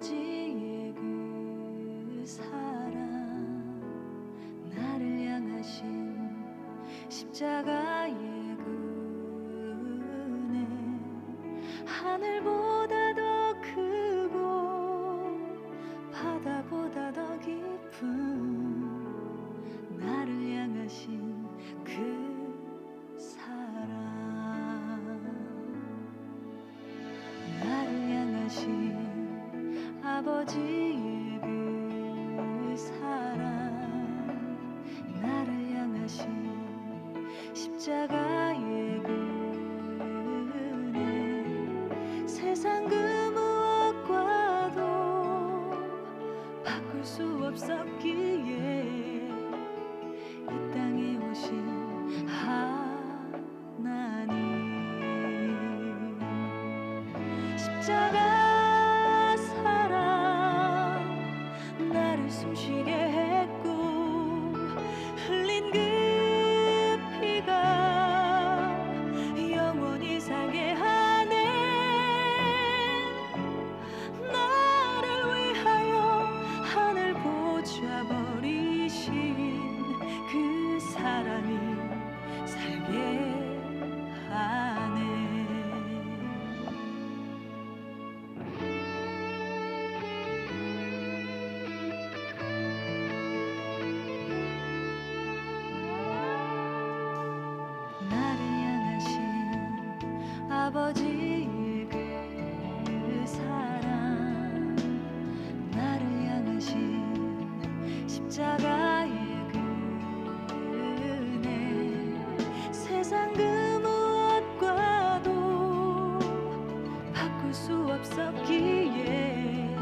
아버지의 그 사랑, 나를 향하신 십자가의 그 은혜, 하늘보다 더 크고 바다보다 더 깊은 나를 향하신 그 사랑, 나를 향하신 아버지의 그 사랑, 나를 향하신 십자가의 그 은혜, 세상 그 무엇과도 바꿀 수 없었기에 이 땅에 오신 하나님, 십자가 나를 숨쉬게 했고, 흘린 그 피가 영원히 살게 하네. 나를 위하여 하늘 보좌 버리신 그 사랑이 살게 하네. 아버지의 그 사랑, 나를 향하신 십자가의 그 은혜, 세상 그 무엇과도 바꿀 수 없었기에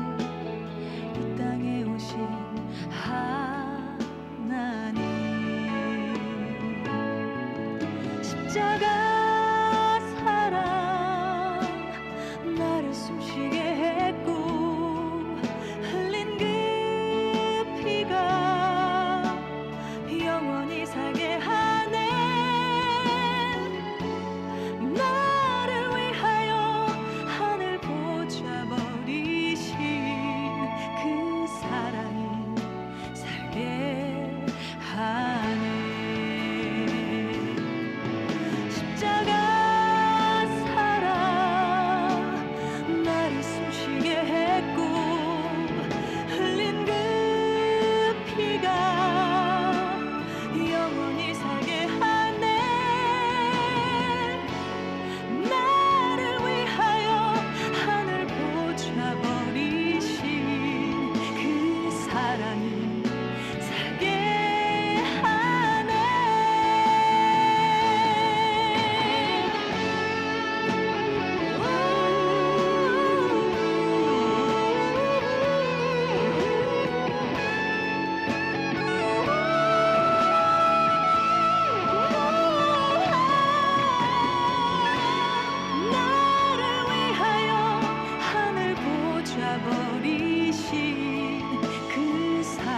이 땅에 오신 하나님, 십자가 나를 숨쉬게 했고, 흘린 그 피가 영원히 살게 하네. 나를 위하여 하늘 보좌 버리신 그 사랑이 살게 하네. 십자가 흘린 그 피가 영원히 살게 하네. 나를 위하여 하늘 보좌 버리신 그 사랑이 살게 하네. 버리신 그 사랑,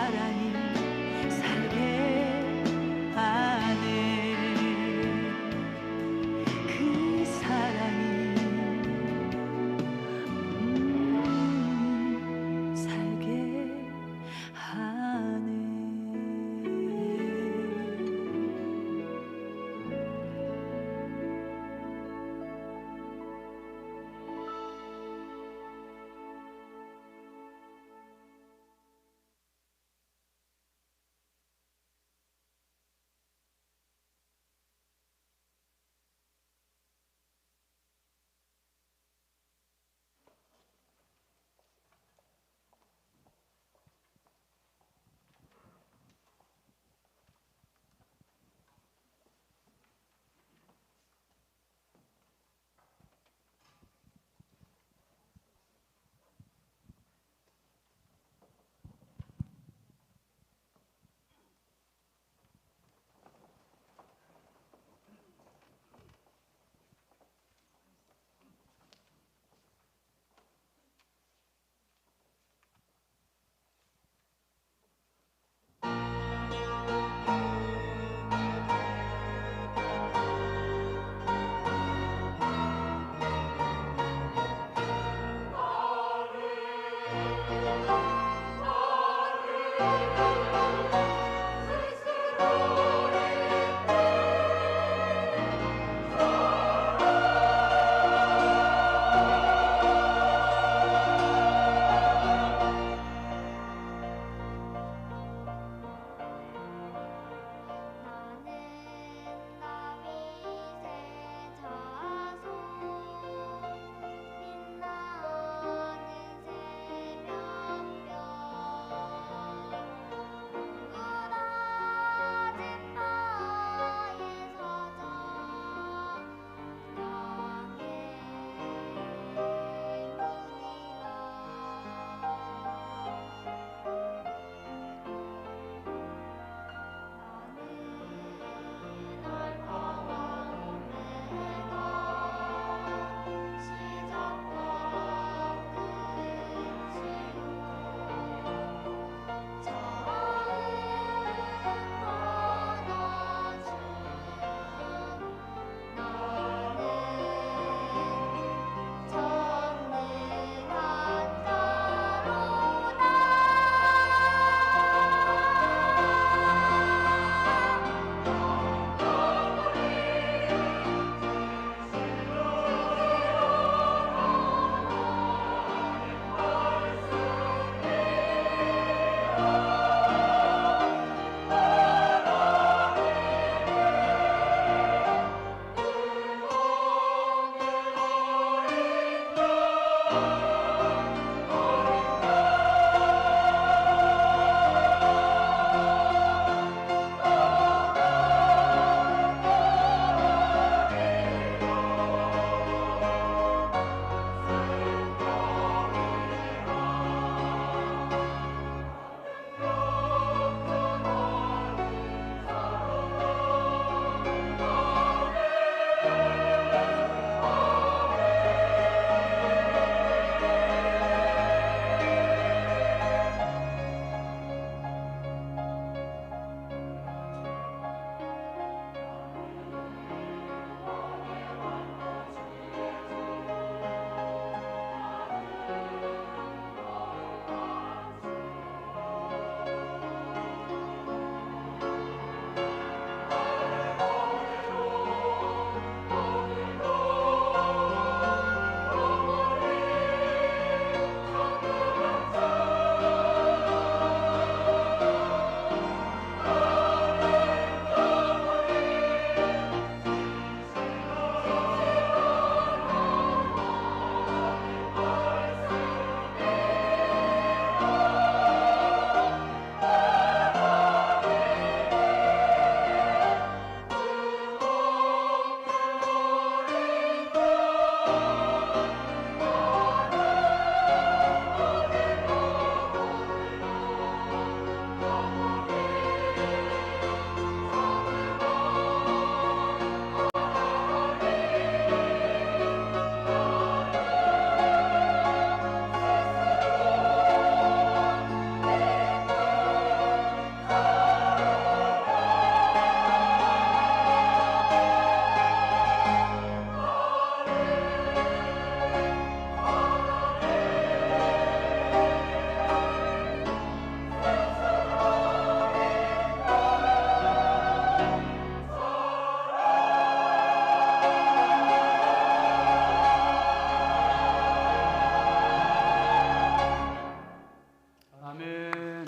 아멘.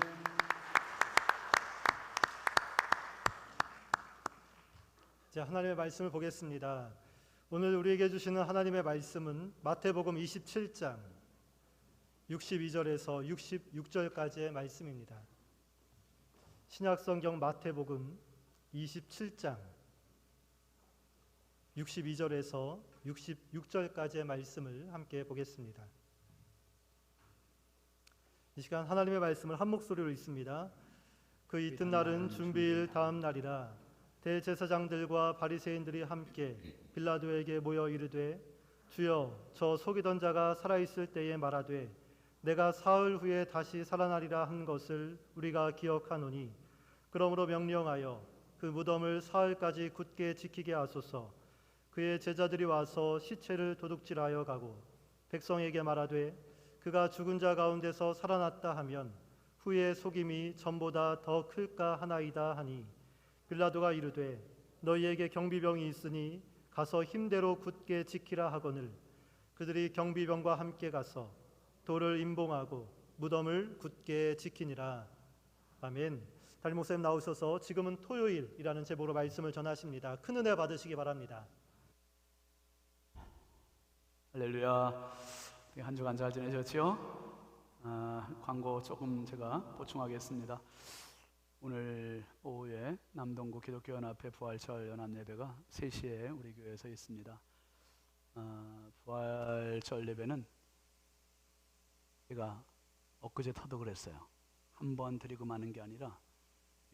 자, 하나님의 말씀을 보겠습니다. 오늘 우리에게 주시는 하나님의 말씀은 마태복음 27장 62절에서 66절까지의 말씀입니다. 신약성경 마태복음 27장 62절에서 66절까지의 말씀을 함께 보겠습니다. 이 시간 하나님의 말씀을 한 목소리로 읽습니다. 그 이튿날은 준비일 다음 날이라 대제사장들과 바리새인들이 함께 빌라도에게 모여 이르되 주여 저 속이던 자가 살아있을 때에 말하되 내가 사흘 후에 다시 살아나리라 한 것을 우리가 기억하노니 그러므로 명령하여 그 무덤을 사흘까지 굳게 지키게 하소서. 그의 제자들이 와서 시체를 도둑질하여 가고 백성에게 말하되 그가 죽은 자 가운데서 살아났다 하면 후에 속임이 전보다 더 클까 하나이다 하니 빌라도가 이르되 너희에게 경비병이 있으니 가서 힘대로 굳게 지키라 하거늘 그들이 경비병과 함께 가서 돌을 임봉하고 무덤을 굳게 지키니라. 아멘. 담임 목사님 나오셔서 지금은 토요일이라는 제목으로 말씀을 전하십니다. 큰 은혜 받으시기 바랍니다. 할렐루야. 한 주간 잘 지내셨죠? 광고 조금 제가 보충하겠습니다. 오늘 오후에 남동구 기독교연합회 부활절 연합예배가 3시에 우리 교회에서 있습니다. 부활절 예배는 제가 엊그제 터득을 했어요. 한 번 드리고 마는 게 아니라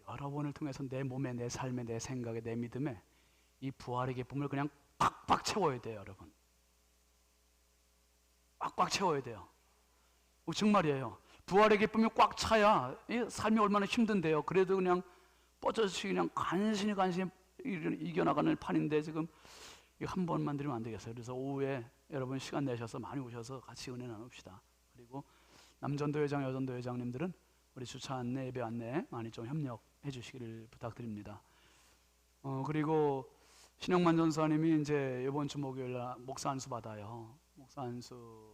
여러 번을 통해서 내 몸에, 내 삶에, 내 생각에, 내 믿음에 이 부활의 기쁨을 그냥 꽉꽉 채워야 돼요, 여러분. 꽉꽉 채워야 돼요. 정말이에요. 부활의 기쁨이 꽉 차야 삶이 얼마나 힘든데요. 그래도 그냥 뻗어지 그냥 간신히 이겨나가는 판인데 지금 한 번만 드리면 안 되겠어요. 그래서 오후에 여러분 시간 내셔서 많이 오셔서 같이 은혜 나눕시다. 그리고 남전도 회장, 여전도 회장님들은 우리 주차 안내, 예배 안내 많이 좀 협력해 주시기를 부탁드립니다. 그리고 신영만 전사님이 이제 이번 주 목요일 날 목사 안수 받아요. 목사 안수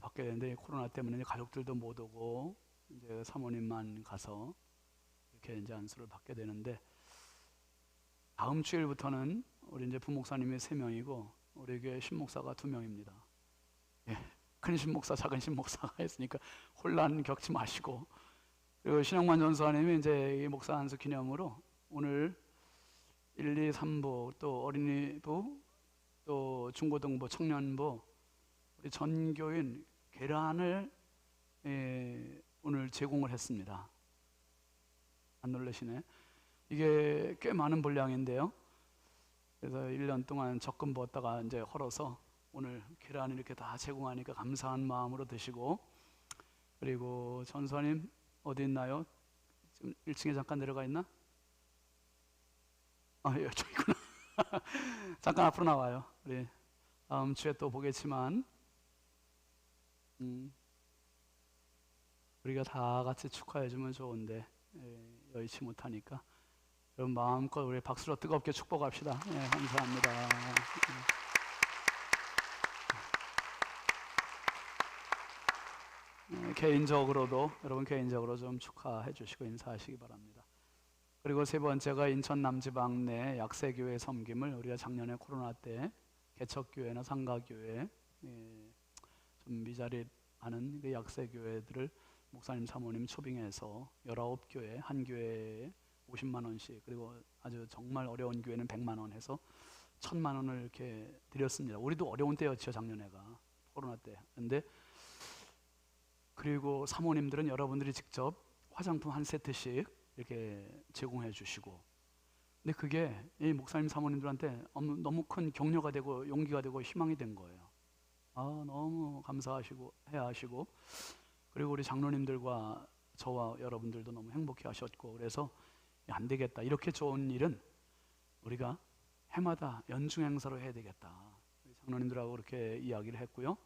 받게 되는데 코로나 때문에 가족들도 못 오고 이제 사모님만 가서 이렇게 이제 안수를 받게 되는데 다음 주일부터는 우리 이제 부목사님이 3명이고 우리 교회 신목사가 2명입니다. 예, 큰 신목사, 작은 신목사가 있으니까 혼란 겪지 마시고 그리고 신영만 전사님이 이제 이 목사 안수 기념으로 오늘 1, 2, 3부 또 어린이부 또 중고등부, 청년부 우리 전교인 계란을 오늘 제공을 했습니다. 안 놀라시네. 이게 꽤 많은 분량인데요. 그래서 1년 동안 적금 부었다가 이제 헐어서 오늘 계란을 이렇게 다 제공하니까 감사한 마음으로 드시고 그리고 전사님 어디 있나요? 지금 1층에 잠깐 내려가 있나? 저기구나. 잠깐 앞으로 나와요. 우리 다음 주에 또 보겠지만 우리가 다 같이 축하해주면 좋은데 여의치 못하니까 여러분 마음껏 우리 박수로 뜨겁게 축복합시다. 감사합니다. 개인적으로도 여러분 개인적으로 좀 축하해 주시고 인사하시기 바랍니다. 그리고 세 번째가 인천 남지방 내 약세교회 섬김을 우리가 작년에 코로나 때 개척교회나 상가교회 좀 미자립하는 그 약세교회들을 목사님 사모님 초빙해서 19교회 한 교회에 50만 원씩 그리고 아주 정말 어려운 교회는 100만 원 해서 1000만 원을 이렇게 드렸습니다. 우리도 어려운 때였죠, 작년에가 코로나 때. 근데 그리고 사모님들은 여러분들이 직접 화장품 한 세트씩 이렇게 제공해 주시고 근데 그게 이 목사님 사모님들한테 너무 큰 격려가 되고 용기가 되고 희망이 된 거예요. 너무 감사하시고 해하시고 그리고 우리 장로님들과 저와 여러분들도 너무 행복해 하셨고 그래서 안 되겠다. 이렇게 좋은 일은 우리가 해마다 연중 행사로 해야 되겠다. 우리 장로님들하고 그렇게 이야기를 했고요.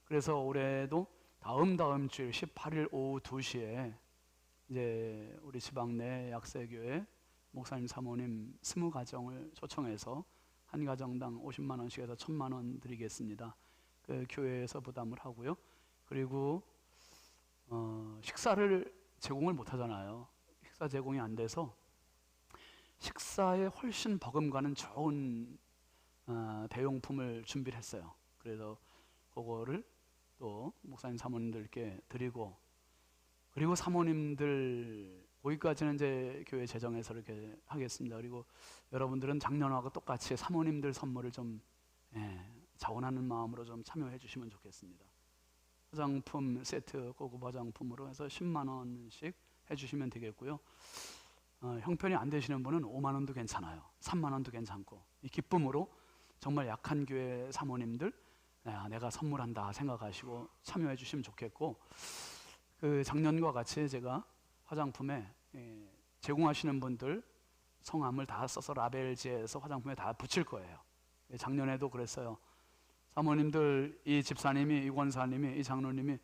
그래서 올해도 다음 주일 18일 오후 2시에 이제 우리 지방 내 약세교회 목사님 사모님 20가정을 초청해서 한 가정당 50만 원씩 해서 1000만 원 드리겠습니다. 그 교회에서 부담을 하고요. 그리고 식사를 제공을 못 하잖아요. 식사 제공이 안 돼서 식사에 훨씬 버금가는 좋은 대용품을 준비를 했어요. 그래서 그거를 또 목사님 사모님들께 드리고, 그리고 사모님들 거기까지는 이제 교회 재정에서 이렇게 하겠습니다. 그리고 여러분들은 작년하고 똑같이 사모님들 선물을 좀 자원하는 마음으로 좀 참여해 주시면 좋겠습니다. 화장품 세트, 고급 화장품으로 해서 10만 원씩 해주시면 되겠고요. 형편이 안 되시는 분은 5만 원도 괜찮아요. 3만 원도 괜찮고, 이 기쁨으로 정말 약한 교회 사모님들 내가 선물한다 생각하시고 참여해 주시면 좋겠고, 그 작년과 같이 제가 화장품에 제공하시는 분들 성함을 다 써서 라벨지에서 화장품에 다 붙일 거예요. 작년에도 그랬어요. 사모님들, 이 집사님이, 이 권사님이, 이 장로님이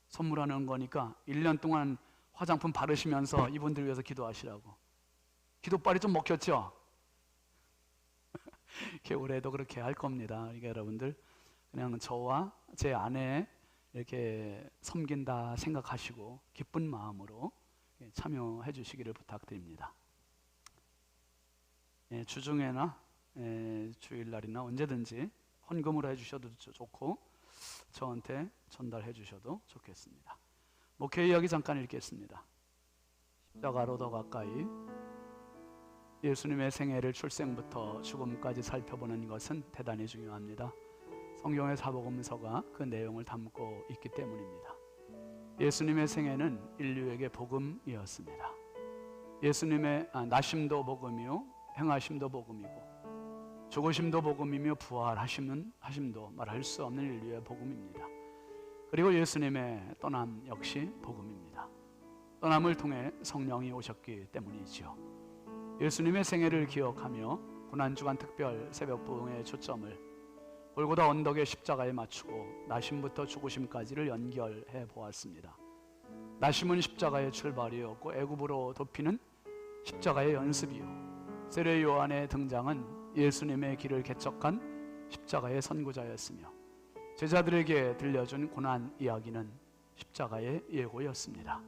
선물하는 거니까 1년 동안 화장품 바르시면서 이분들 위해서 기도하시라고. 기도빨이 좀 먹혔죠? 올해도 그렇게 할 겁니다. 그러니까 여러분들 그냥 저와 제 아내 이렇게 섬긴다 생각하시고 기쁜 마음으로 참여해 주시기를 부탁드립니다. 주중에나 주일날이나 언제든지 헌금으로 해주셔도 좋고 저한테 전달해 주셔도 좋겠습니다. 목회 이야기 잠깐 읽겠습니다. 십자가로 더 가까이. 예수님의 생애를 출생부터 죽음까지 살펴보는 것은 대단히 중요합니다. 성경의 사복음서가 그 내용을 담고 있기 때문입니다. 예수님의 생애는 인류에게 복음이었습니다. 예수님의 나심도 복음이요, 행하심도 복음이고, 죽으심도 복음이며 부활하심도 말할 수 없는 인류의 복음입니다. 그리고 예수님의 떠남 역시 복음입니다. 떠남을 통해 성령이 오셨기 때문이지요. 예수님의 생애를 기억하며 고난주간 특별 새벽 부흥의 초점을 골고다 언덕의 십자가에 맞추고 나심부터 죽으심까지를 연결해 보았습니다. 나심은 십자가의 출발이었고 애굽으로 돕히는 십자가의 연습이요, 세례 요한의 등장은 예수님의 길을 개척한 십자가의 선구자였으며 제자들에게 들려준 고난 이야기는 십자가의 예고였습니다.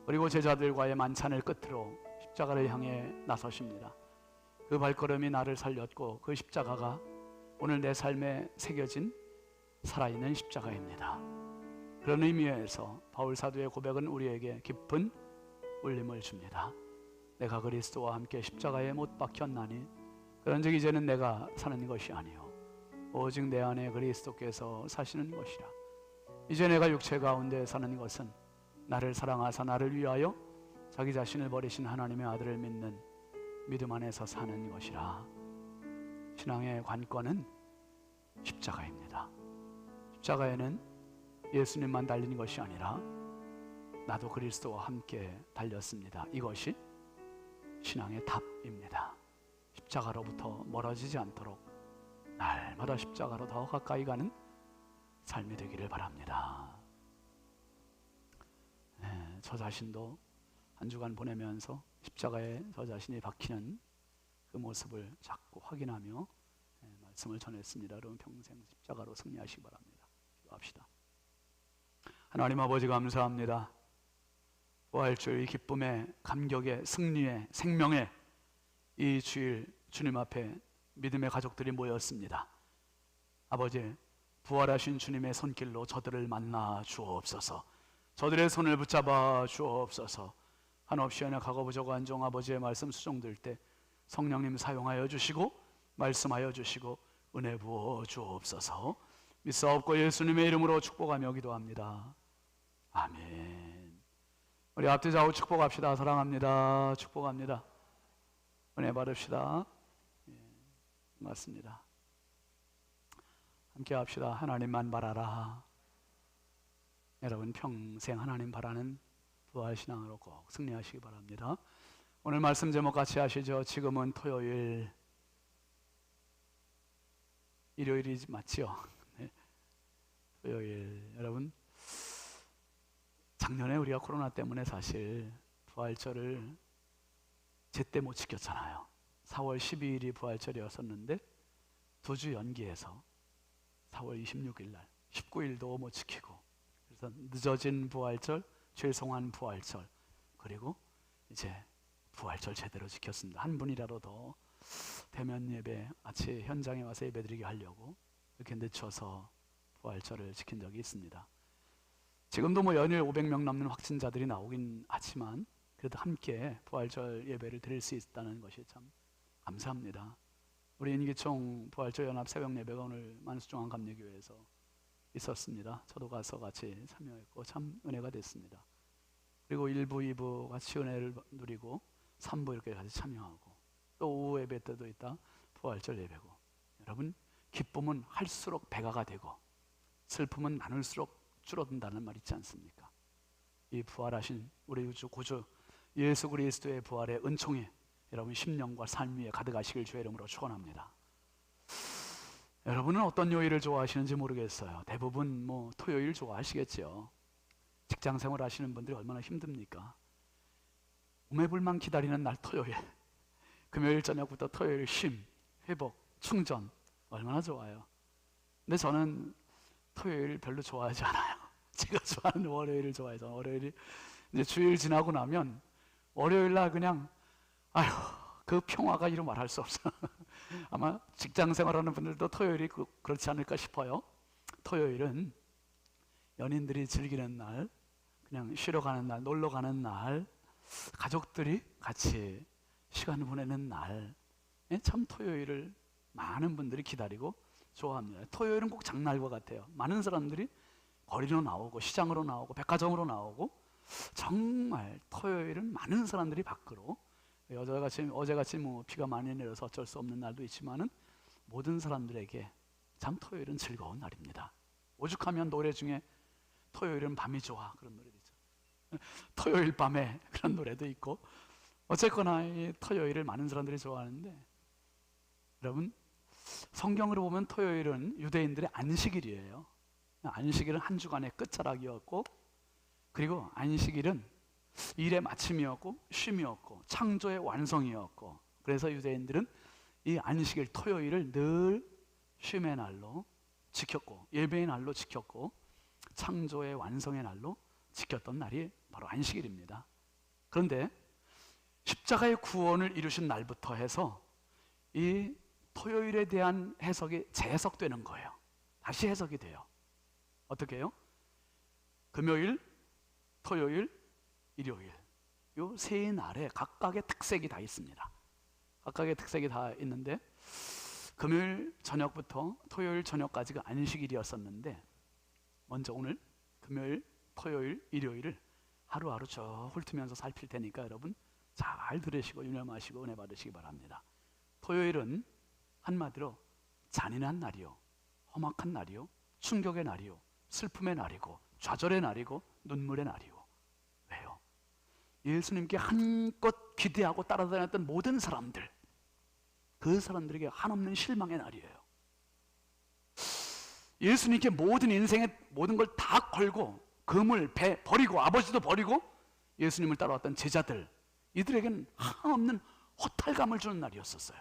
그리고 제자들과의 만찬을 끝으로 십자가를 향해 나서십니다. 그 발걸음이 나를 살렸고 그 십자가가 오늘 내 삶에 새겨진 살아있는 십자가입니다. 그런 의미에서 바울 사도의 고백은 우리에게 깊은 울림을 줍니다. 내가 그리스도와 함께 십자가에 못 박혔나니 그런즉 이제는 내가 사는 것이 아니요 오직 내 안에 그리스도께서 사시는 것이라. 이제 내가 육체 가운데 사는 것은 나를 사랑하사 나를 위하여 자기 자신을 버리신 하나님의 아들을 믿는 믿음 안에서 사는 것이라. 신앙의 관건은 십자가입니다. 십자가에는 예수님만 달린 것이 아니라 나도 그리스도와 함께 달렸습니다. 이것이 신앙의 답입니다. 십자가로부터 멀어지지 않도록 날마다 십자가로 더 가까이 가는 삶이 되기를 바랍니다. 저 자신도 한 주간 보내면서 십자가에 저 자신이 박히는 그 모습을 자꾸 확인하며 말씀을 전했습니다. 여러분 평생 십자가로 승리하시기 바랍니다. 기도합시다. 하나님 아버지 감사합니다. 부활주의 기쁨의 감격의 승리의 생명의 이 주일 주님 앞에 믿음의 가족들이 모였습니다. 아버지, 부활하신 주님의 손길로 저들을 만나 주옵소서. 저들의 손을 붙잡아 주옵소서. 한없이 연약하고 부족한 종 아버지의 말씀 수종될 때 성령님 사용하여 주시고 말씀하여 주시고 은혜 부어 주옵소서. 믿사옵고 예수님의 이름으로 축복하며 기도합니다. 아멘. 우리 앞뒤 좌우 축복합시다. 사랑합니다. 축복합니다. 은혜 받읍시다. 맞습니다. 함께 합시다. 하나님만 바라라. 여러분 평생 하나님 바라는 부활신앙으로 꼭 승리하시기 바랍니다. 오늘 말씀 제목 같이 하시죠. 지금은 토요일, 일요일이 맞죠? 네. 토요일. 여러분 작년에 우리가 코로나 때문에 사실 부활절을 제때 못 지켰잖아요. 4월 12일이 부활절이었었는데 2주 연기해서 4월 26일 날 19일도 못 지키고, 그래서 늦어진 부활절 죄송한 부활절, 그리고 이제 부활절 제대로 지켰습니다. 한 분이라도 더 대면 예배 아침 현장에 와서 예배드리게 하려고 이렇게 늦춰서 부활절을 지킨 적이 있습니다. 지금도 뭐 연일 500명 넘는 확진자들이 나오긴 하지만 그래도 함께 부활절 예배를 드릴 수 있다는 것이 참 감사합니다. 우리 인기총 부활절 연합 새벽 예배가 오늘 만수중앙감리교회에서 있었습니다. 저도 가서 같이 참여했고 참 은혜가 됐습니다. 그리고 1부, 2부 같이 은혜를 누리고 3부 이렇게 같이 참여하고 또 오후 예배 때도 있다 부활절 예배고, 여러분 기쁨은 할수록 배가가 되고 슬픔은 나눌수록 줄어든다는 말 있지 않습니까? 이 부활하신 우리 우주 구주 예수 그리스도의 부활의 은총이 여러분 심령과 삶 위에 가득하시길 주의 이름으로 축원합니다. 여러분은 어떤 요일을 좋아하시는지 모르겠어요. 대부분 뭐 토요일 좋아하시겠죠. 직장 생활 하시는 분들이 얼마나 힘듭니까? 오매불만 기다리는 날 토요일, 금요일 저녁부터 토요일 쉼, 회복, 충전 얼마나 좋아요. 근데 저는 토요일 별로 좋아하지 않아요. 제가 좋아하는 월요일을 좋아해서 월요일이 이제 주일 지나고 나면 월요일 날 그냥 아휴 그 평화가 이루 말할 수 없어. 아마 직장 생활하는 분들도 토요일이 그렇지 않을까 싶어요. 토요일은 연인들이 즐기는 날, 그냥 쉬러 가는 날, 놀러 가는 날, 가족들이 같이 시간을 보내는 날, 참 토요일을 많은 분들이 기다리고 좋아합니다. 토요일은 꼭 장날과 같아요. 많은 사람들이 거리로 나오고 시장으로 나오고 백화점으로 나오고, 정말 토요일은 많은 사람들이 밖으로, 어제같이 뭐 비가 많이 내려서 어쩔 수 없는 날도 있지만은 모든 사람들에게 참 토요일은 즐거운 날입니다. 오죽하면 노래 중에 토요일은 밤이 좋아 그런 노래도 있죠. 토요일 밤에 그런 노래도 있고, 어쨌거나 이 토요일을 많은 사람들이 좋아하는데, 여러분 성경으로 보면 토요일은 유대인들의 안식일이에요. 안식일은 한 주간의 끝자락이었고, 그리고 안식일은 일의 마침이었고 쉼이었고 창조의 완성이었고, 그래서 유대인들은 이 안식일 토요일을 늘 쉼의 날로 지켰고 예배의 날로 지켰고 창조의 완성의 날로 지켰던 날이 바로 안식일입니다. 그런데 십자가의 구원을 이루신 날부터 해서 이 토요일에 대한 해석이 재해석되는 거예요. 다시 해석이 돼요. 어떻게 해요? 금요일, 토요일, 일요일, 이 세 날에 각각의 특색이 다 있습니다. 각각의 특색이 다 있는데, 금요일 저녁부터 토요일 저녁까지가 안식일이었었는데, 먼저 오늘 금요일, 토요일, 일요일을 하루하루 쭉 훑으면서 살필 테니까 여러분 잘 들으시고 유념하시고 은혜 받으시기 바랍니다. 토요일은 한마디로 잔인한 날이요, 험악한 날이요, 충격의 날이요, 슬픔의 날이고 좌절의 날이고 눈물의 날이요. 왜요? 예수님께 한껏 기대하고 따라다녔던 모든 사람들, 그 사람들에게 한없는 실망의 날이에요. 예수님께 모든 인생의 모든 걸 다 걸고 금을 배 버리고 아버지도 버리고 예수님을 따라왔던 제자들, 이들에게는 한없는 허탈감을 주는 날이었었어요.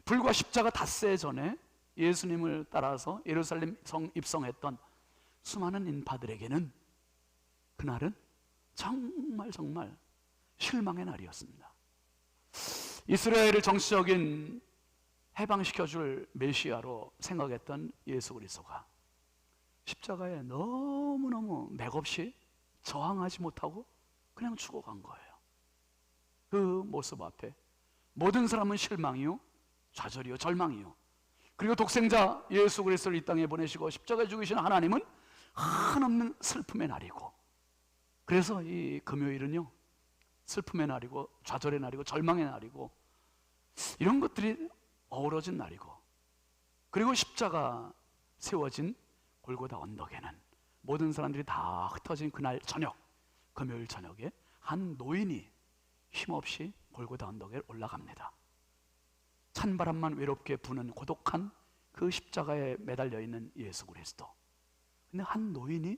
불과 십자가 닷새 전에 예수님을 따라서 예루살렘 성 입성했던 수많은 인파들에게는 그날은 정말 실망의 날이었습니다. 이스라엘을 정치적인 해방시켜줄 메시아로 생각했던 예수 그리스도가 십자가에 너무너무 맥없이 저항하지 못하고 그냥 죽어간 거예요. 그 모습 앞에 모든 사람은 실망이요, 좌절이요, 절망이요, 그리고 독생자 예수 그리스도를 이 땅에 보내시고 십자가에 죽으신 하나님은 한없는 슬픔의 날이고, 그래서 이 금요일은요 슬픔의 날이고 좌절의 날이고 절망의 날이고 이런 것들이 어우러진 날이고, 그리고 십자가 세워진 골고다 언덕에는 모든 사람들이 다 흩어진 그날 저녁, 금요일 저녁에 한 노인이 힘없이 골고다 언덕에 올라갑니다. 찬바람만 외롭게 부는 고독한 그 십자가에 매달려 있는 예수 그리스도. 근데 한 노인이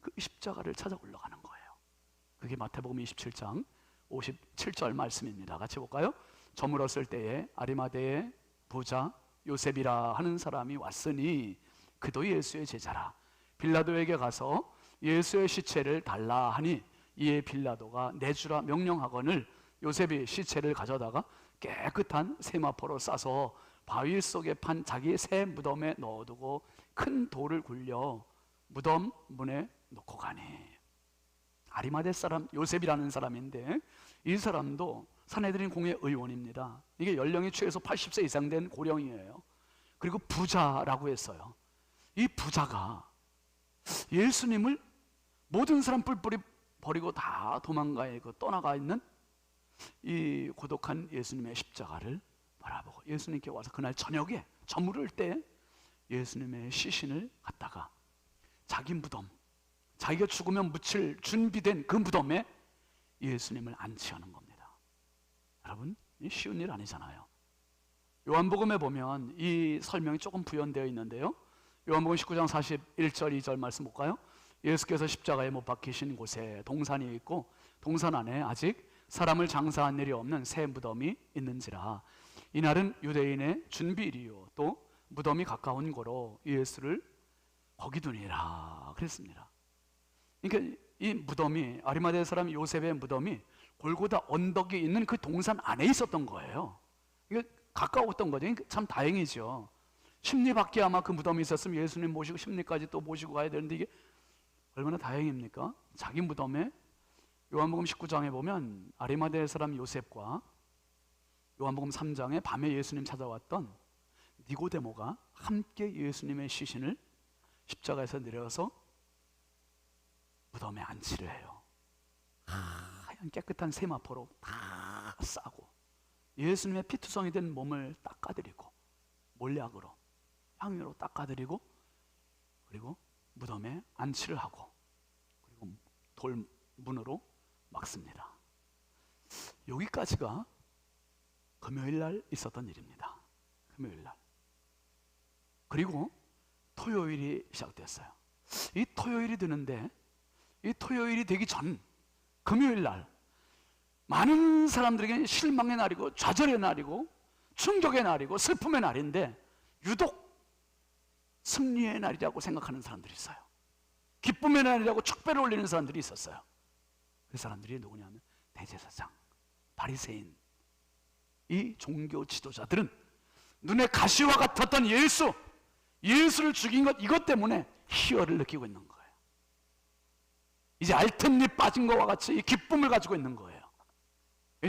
그 십자가를 찾아 올라가는 거예요. 그게 마태복음 27장 57절 말씀입니다. 같이 볼까요? 저물었을 때에 아리마대의 부자 요셉이라 하는 사람이 왔으니 그도 예수의 제자라. 빌라도에게 가서 예수의 시체를 달라 하니 이에 빌라도가 내주라 명령하거늘 요셉이 시체를 가져다가 깨끗한 세마포로 싸서 바위 속에 판 자기 새 무덤에 넣어두고 큰 돌을 굴려 무덤 문에 놓고 가니. 아리마대 사람 요셉이라는 사람인데 이 사람도 산헤드린 공회 의원입니다. 이게 연령이 최소 80세 이상 된 고령이에요. 그리고 부자라고 했어요. 이 부자가 예수님을 모든 사람 뿔뿔이 버리고 다 도망가 떠나가 있는 이 고독한 예수님의 십자가를 바라보고 예수님께 와서 그날 저녁에 저물을 때 예수님의 시신을 갖다가 자기 무덤, 자기가 죽으면 묻힐 준비된 그 무덤에 예수님을 안치하는 겁니다. 여러분, 쉬운 일 아니잖아요. 요한복음에 보면 이 설명이 조금 부연되어 있는데요. 요한복음 19장 41절 2절 말씀 볼까요? 예수께서 십자가에 못 박히신 곳에 동산이 있고 동산 안에 아직 사람을 장사한 일이 없는 새 무덤이 있는지라. 이날은 유대인의 준비일이요 또 무덤이 가까운 거로 예수를 거기 두니라 그랬습니다. 그러니까 이 무덤이 아리마대 사람 요셉의 무덤이 골고다 언덕이 있는 그 동산 안에 있었던 거예요. 이게 가까웠던 거죠. 참 다행이죠. 십리 밖에 아마 그 무덤이 있었으면 예수님 모시고 십리까지 또 모시고 가야 되는데 이게 얼마나 다행입니까? 자기 무덤에 요한복음 19장에 보면 아리마대 사람 요셉과 요한복음 3장에 밤에 예수님 찾아왔던 니고데모가 함께 예수님의 시신을 십자가에서 내려서 무덤에 안치를 해요. 하얀 깨끗한 세마포로 다 싸고 예수님의 피투성이 된 몸을 닦아드리고 몰약으로 향유로 닦아드리고 그리고 무덤에 안치를 하고 그리고 돌문으로 막습니다. 여기까지가 금요일 날 있었던 일입니다. 금요일 날. 그리고 토요일이 시작됐어요. 이 토요일이 되는데 이 토요일이 되기 전 금요일 날 많은 사람들에게 실망의 날이고 좌절의 날이고 충격의 날이고 슬픔의 날인데 유독 승리의 날이라고 생각하는 사람들이 있어요. 기쁨의 날이라고 축배를 올리는 사람들이 있었어요. 그 사람들이 누구냐면 대제사장, 바리새인, 이 종교 지도자들은 눈에 가시와 같았던 예수를 죽인 것 이것 때문에 희열을 느끼고 있는 거예요. 이제 알텐잎 빠진 것과 같이 이 기쁨을 가지고 있는 거예요.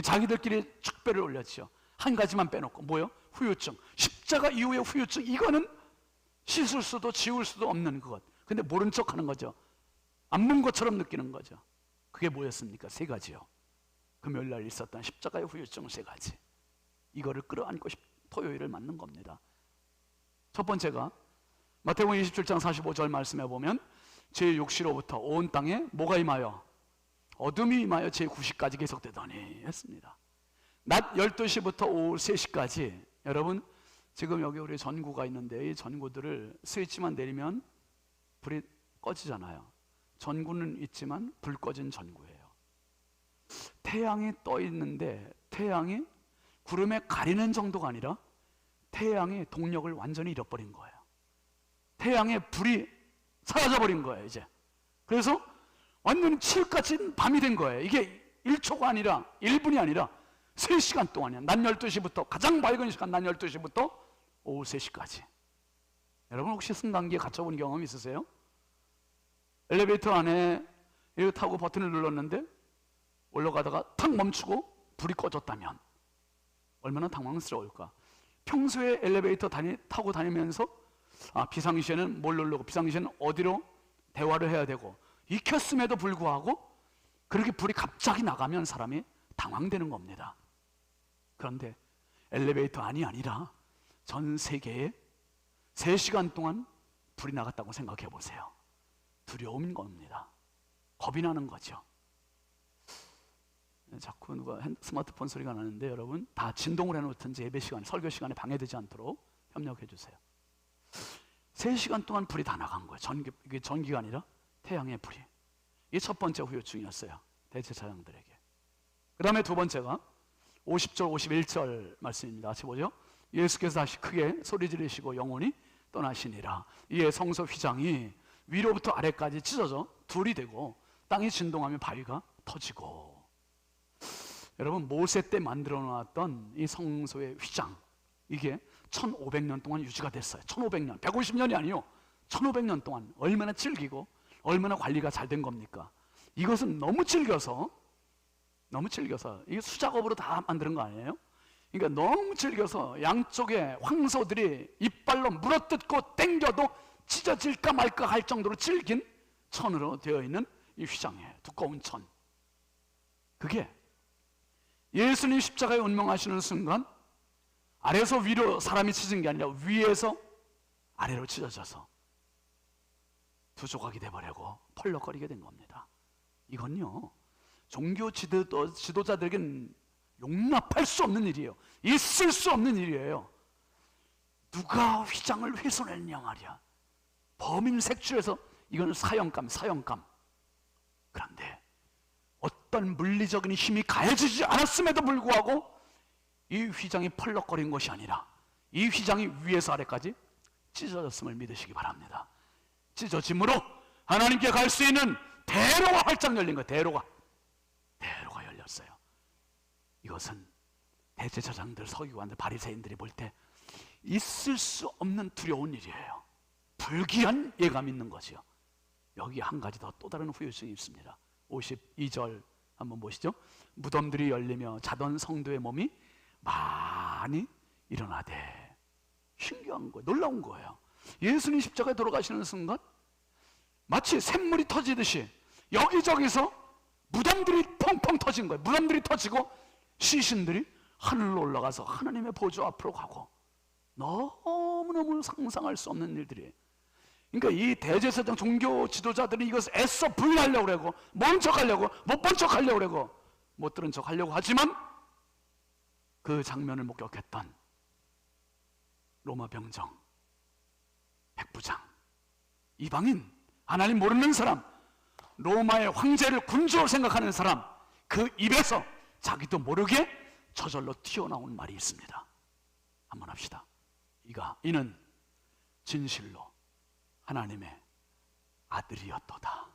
자기들끼리 축배를 올렸죠. 한 가지만 빼놓고 뭐요? 후유증. 십자가 이후의 후유증. 이거는 씻을 수도 지울 수도 없는 것. 근데 모른 척하는 거죠. 안 본 것처럼 느끼는 거죠. 그게 뭐였습니까? 세 가지요. 금요일 날 있었던 십자가의 후유증 세 가지. 이거를 끌어안고 토요일을 맞는 겁니다. 첫 번째가 마태복음 27장 45절 말씀에 보면 제6시로부터 온 땅에 뭐가 임하여? 어둠이 임하여 제9시까지 계속되더니 했습니다. 낮 12시부터 오후 3시까지 여러분 지금 여기 우리 전구가 있는데 이 전구들을 스위치만 내리면 불이 꺼지잖아요. 전구는 있지만 불 꺼진 전구예요. 태양이 떠 있는데 태양이 구름에 가리는 정도가 아니라 태양의 동력을 완전히 잃어버린 거예요. 태양의 불이 사라져버린 거예요 이제. 그래서 완전히 칠흑같이 밤이 된 거예요. 이게 1초가 아니라 1분이 아니라 3시간 동안이야. 낮 12시부터 가장 밝은 시간 낮 12시부터 오후 3시까지. 여러분 혹시 승강기에 갇혀본 경험 있으세요? 엘리베이터 안에 이거 타고 버튼을 눌렀는데 올라가다가 탁 멈추고 불이 꺼졌다면 얼마나 당황스러울까. 평소에 엘리베이터 타고 다니면서 비상시에는 뭘 누르고 비상시에는 어디로 대화를 해야 되고 익혔음에도 불구하고 그렇게 불이 갑자기 나가면 사람이 당황되는 겁니다. 그런데 엘리베이터 안이 아니라 전 세계에 3시간 동안 불이 나갔다고 생각해 보세요. 두려움인 겁니다. 겁이 나는 거죠. 자꾸 누가 스마트폰 소리가 나는데 여러분 다 진동을 해놓든지 예배 시간에 설교 시간에 방해되지 않도록 협력해 주세요. 3시간 동안 불이 다 나간 거예요. 이게 전기가 아니라 태양의 불이. 이게 첫 번째 후유증이었어요. 대제사장들에게. 그 다음에 두 번째가 50절 51절 말씀입니다. 같이 보죠. 예수께서 다시 크게 소리 지르시고 영원히 떠나시니라. 이에 성소 휘장이 위로부터 아래까지 찢어져 둘이 되고 땅이 진동하면 바위가 터지고. 여러분, 모세 때 만들어 놨던 이 성소의 휘장, 이게 1500년 동안 유지가 됐어요. 1500년, 150년이 아니요, 1500년 동안 얼마나 질기고 얼마나 관리가 잘 된 겁니까? 이것은 너무 질겨서 이게 수작업으로 다 만드는 거 아니에요? 그러니까 너무 질겨서 양쪽에 황소들이 이빨로 물어뜯고 땡겨도 찢어질까 말까 할 정도로 질긴 천으로 되어 있는 이 휘장이에요. 두꺼운 천. 그게 예수님 십자가에 운명하시는 순간 아래에서 위로 사람이 찢은 게 아니라 위에서 아래로 찢어져서 두 조각이 돼버리고 펄럭거리게 된 겁니다. 이건요, 종교 지도자들에겐 용납할 수 없는 일이에요. 있을 수 없는 일이에요. 누가 휘장을 훼손했냐 말이야. 범인 색출해서 이건 사형감. 그런데 어떤 물리적인 힘이 가해지지 않았음에도 불구하고 이 휘장이 펄럭거린 것이 아니라 이 휘장이 위에서 아래까지 찢어졌음을 믿으시기 바랍니다. 찢어짐으로 하나님께 갈 수 있는 대로가 활짝 열린 거예요. 대로가 열렸어요. 이것은 대제사장들, 서기관들, 바리새인들이 볼 때 있을 수 없는 두려운 일이에요. 불길한 예감이 있는 거죠. 여기 한 가지 더 또 다른 후유증이 있습니다. 52절 한번 보시죠. 무덤들이 열리며 자던 성도의 몸이 많이 일어나되. 신기한 거예요. 놀라운 거예요. 예수님 십자가에 돌아가시는 순간 마치 샘물이 터지듯이 여기저기서 무덤들이 펑펑 터진 거예요. 무덤들이 터지고 시신들이 하늘로 올라가서 하나님의 보좌 앞으로 가고. 너무너무 상상할 수 없는 일들이. 그러니까 이 대제사장 종교 지도자들이 이것을 애써 부인하려고 그러고, 모른 척하려고, 못 본 척하려고 그러고, 못 들은 척하려고 하지만 그 장면을 목격했던 로마 병정, 백부장, 이방인, 하나님 모르는 사람, 로마의 황제를 군주로 생각하는 사람, 그 입에서 자기도 모르게 저절로 튀어나온 말이 있습니다. 한번 합시다. 이는 진실로 하나님의 아들이었도다.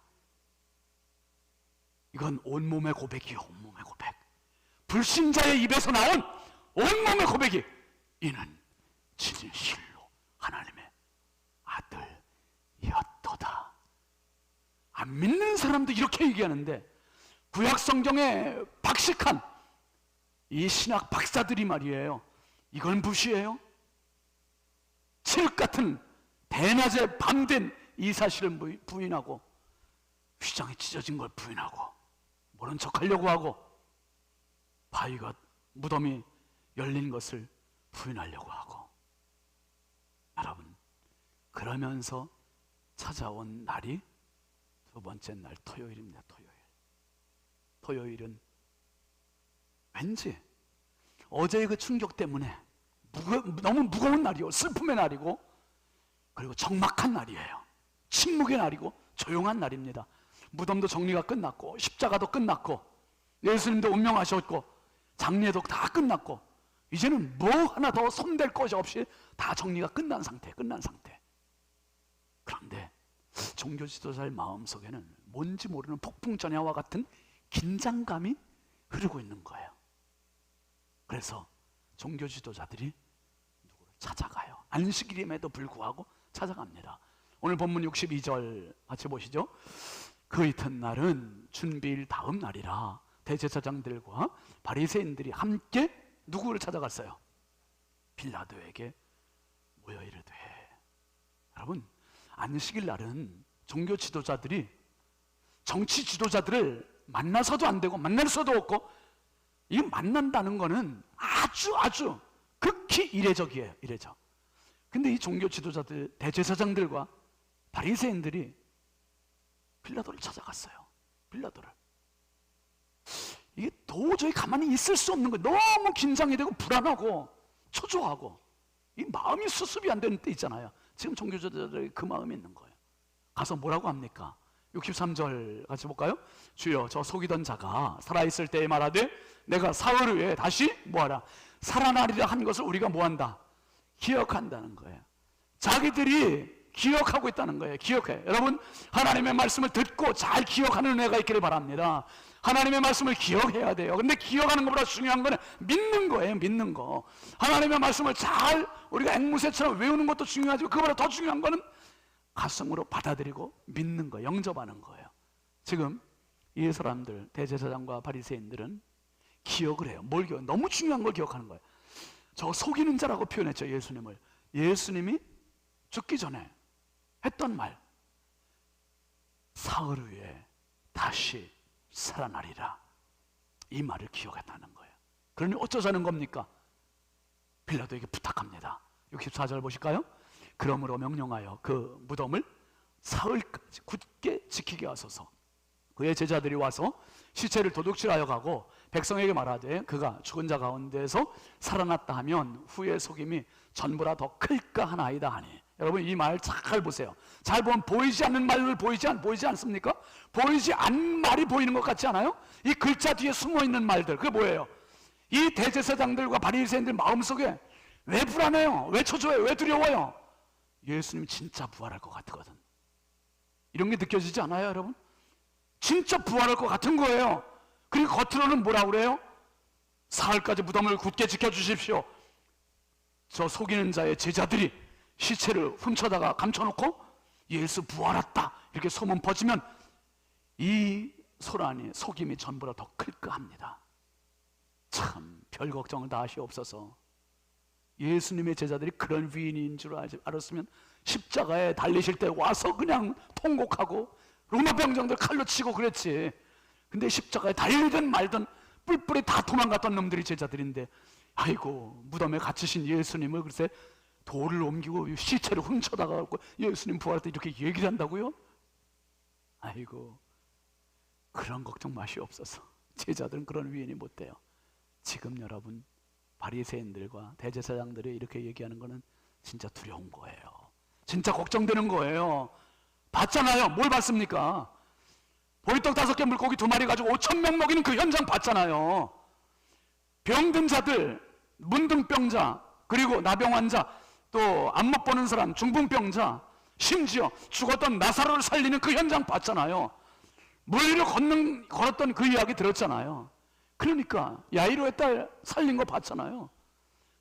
이건 온몸의 고백이요, 온몸의 고백. 불신자의 입에서 나온 온몸의 고백이 이는 진실로 하나님의 아들이었도다. 안 믿는 사람도 이렇게 얘기하는데 구약 성경에 박식한 이 신학 박사들이 말이에요, 이건 무시해요. 칠흑 같은 대낮에 밤된 이 사실을 부인하고, 휘장이 찢어진 걸 부인하고, 모른 척하려고 하고, 무덤이 열린 것을 부인하려고 하고. 여러분, 그러면서 찾아온 날이 두 번째 날 토요일입니다. 토요일은 왠지 어제의 그 충격 때문에 너무 무거운 날이고, 슬픔의 날이고, 그리고 적막한 날이에요. 침묵의 날이고 조용한 날입니다. 무덤도 정리가 끝났고, 십자가도 끝났고, 예수님도 운명하셨고, 장례도 다 끝났고, 이제는 뭐 하나 더 손댈 것이 없이 다 정리가 끝난 상태. 그런데 종교 지도자의 마음속에는 뭔지 모르는 폭풍전야와 같은 긴장감이 흐르고 있는 거예요. 그래서 종교 지도자들이 누구를 찾아가요. 안식일임에도 불구하고 찾아갑니다. 오늘 본문 62절 같이 보시죠. 그 이튿날은 준비일 다음 날이라 대제사장들과 바리새인들이 함께 누구를 찾아갔어요? 빌라도에게 모여 이르되. 여러분, 안식일 날은 종교 지도자들이 정치 지도자들을 만나서도 안 되고 만날 수도 없고, 이 만난다는 거는 아주 극히 이례적이에요. 이례적. 근데 이 종교 지도자들, 대제사장들과 바리새인들이 빌라도를 찾아갔어요. 빌라도를. 이게 도저히 가만히 있을 수 없는 거예요. 너무 긴장이 되고 불안하고 초조하고, 이 마음이 수습이 안 되는 때 있잖아요. 지금 종교 지도자들이 그 마음이 있는 거예요. 가서 뭐라고 합니까? 63절 같이 볼까요? 주여, 저 속이던 자가 살아있을 때에 말하되 내가 사흘 후에 다시 뭐하라? 살아나리라 한 것을 우리가 뭐한다? 기억한다는 거예요. 자기들이 기억하고 있다는 거예요. 기억해. 여러분, 하나님의 말씀을 듣고 잘 기억하는 은혜가 있기를 바랍니다. 하나님의 말씀을 기억해야 돼요. 근데 기억하는 것보다 중요한 거는 믿는 거예요. 믿는 거. 하나님의 말씀을 잘 우리가 앵무새처럼 외우는 것도 중요하지만 그거보다 더 중요한 거는 가슴으로 받아들이고 믿는 거, 영접하는 거예요. 지금 이 사람들, 대제사장과 바리새인들은 기억을 해요. 뭘 기억? 너무 중요한 걸 기억하는 거예요. 저 속이는 자라고 표현했죠, 예수님을. 예수님이 죽기 전에 했던 말, 사흘 후에 다시 살아나리라, 이 말을 기억했다는 거예요. 그러니 어쩌자는 겁니까? 빌라도에게 부탁합니다. 64절 보실까요? 그러므로 명령하여 그 무덤을 사흘까지 굳게 지키게 하소서. 그의 제자들이 와서 시체를 도둑질하여 가고 백성에게 말하되 그가 죽은 자 가운데서 살아났다 하면 후의 속임이 전보다 더 클까 하나이다 하니. 여러분, 이 말 잘 보세요. 잘 보면 보이지 않는 말을 보이지 않습니까? 보이지 않는 말이 보이는 것 같지 않아요? 이 글자 뒤에 숨어있는 말들, 그게 뭐예요? 이 대제사장들과 바리새인들 마음속에 왜 불안해요? 왜 초조해요? 왜 두려워요? 예수님이 진짜 부활할 것 같거든. 이런 게 느껴지지 않아요, 여러분? 진짜 부활할 것 같은 거예요. 그리고 겉으로는 뭐라고 그래요? 사흘까지 무덤을 굳게 지켜주십시오. 저 속이는 자의 제자들이 시체를 훔쳐다가 감춰놓고 예수 부활했다 이렇게 소문 퍼지면 이 소란이 속임이 전보다 더 클까 합니다. 참 별 걱정을 다 하시옵소서. 예수님의 제자들이 그런 위인인 줄 알았으면 십자가에 달리실 때 와서 그냥 통곡하고 로마 병정들 칼로 치고 그랬지. 근데 십자가에 달리든 말든 뿔뿔이 다 도망갔던 놈들이 제자들인데, 아이고 무덤에 갇히신 예수님을 글쎄 돌을 옮기고 시체를 훔쳐다가 예수님 부활할 때 이렇게 얘기를 한다고요? 아이고, 그런 걱정 마시옵소서. 제자들은 그런 위인이 못 돼요. 지금 여러분, 바리새인들과 대제사장들이 이렇게 얘기하는 거는 진짜 두려운 거예요. 진짜 걱정되는 거예요. 봤잖아요. 뭘 봤습니까? 보리떡 5개 물고기 2마리 가지고 5,000명 먹이는 그 현장 봤잖아요. 병든 자들, 문둥병자, 그리고 나병 환자, 또 안 못 보는 사람, 중풍병자, 심지어 죽었던 나사로를 살리는 그 현장 봤잖아요. 물 위를 걸었던 그 이야기 들었잖아요. 그러니까 야이로의 딸 살린 거 봤잖아요.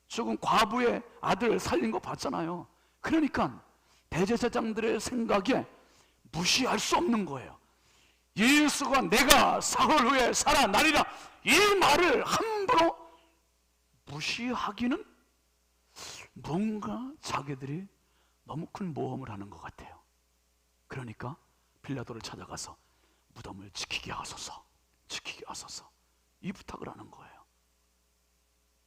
죽은 과부의 아들 살린 거 봤잖아요. 그러니까 대제사장들의 생각에 무시할 수 없는 거예요. 예수가 내가 사흘 후에 살아나리라, 이 말을 함부로 무시하기는 뭔가 자기들이 너무 큰 모험을 하는 것 같아요. 그러니까 빌라도를 찾아가서 무덤을 지키게 하소서, 지키게 하소서, 이 부탁을 하는 거예요.